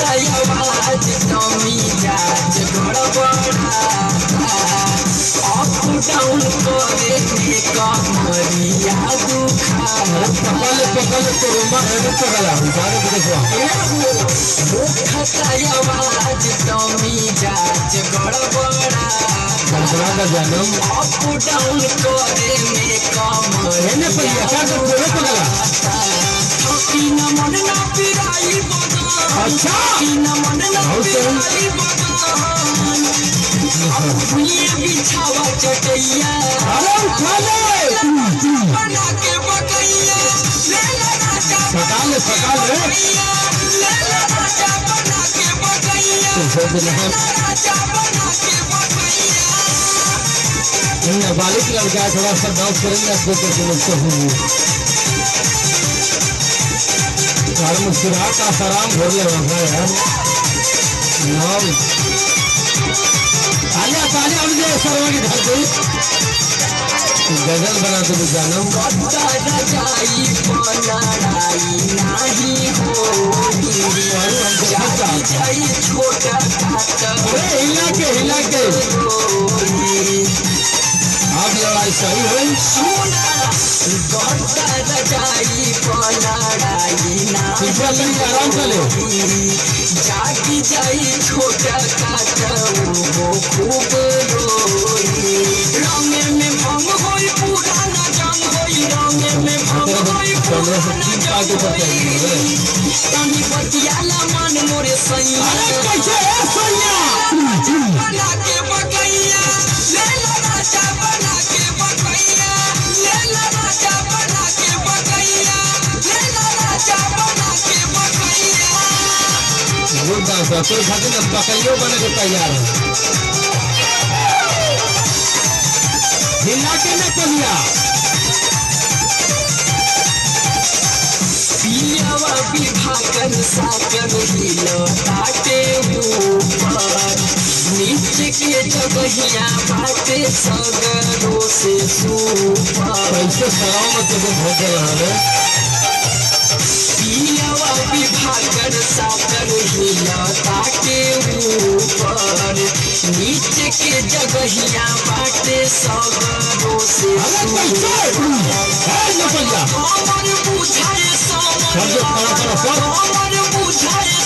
आवाज कमी जाज गड़बड़ा अप डाउन करे कमरिया दुखा पकल तो पकला आवाज कमी जाज गड़बड़ा अप डाउन करे कमरिया न मन ना पिराई अच्छा न मन ना पिराई ये बिछावा चटैया बना के बकैया ले ला राजा सकाल ले ला राजा बना के बकैया राजा बना के बकैया बालिक लड़का थोड़ा सा डांस करेंगे आपको तो समझते होंगे मुस्कुराहट का सलाम हो गया है यार तालिया तालिया और ये सरवा की धरती गजल बना तो जानम रजाई लड़ाई नहीं हो छोटा हिला के आप लड़ाई सही हुई रजाई लड़ाई आराम से ले जागी जाई छोटा वो खूब रोई रंग में भंग होई पुराना जंग होई रंग में भंग होई पुराना जंग होई तनी बतियाला मन मोरे सैया कैसे है सैया बना के बकैया ले ला राजा बना के बकैया ले ला राजा बना के बकैया ले ला राजा बना के बकैया गुड डांस तो खातिर अब बकैयो बने के तैयार है हिला के न कहिया पियावा विभाकर साकर हिलो ताटे ऊपर नीचे के जगहिया बाटे सगरों से सुपर कैसे सराव में तो भोग रहा है पियावा विभाकर साकर हिलो ताटे ऊपर नीचे के जगहिया बाटे सगरों से सुपर हमर बुझाए हमर बुझाए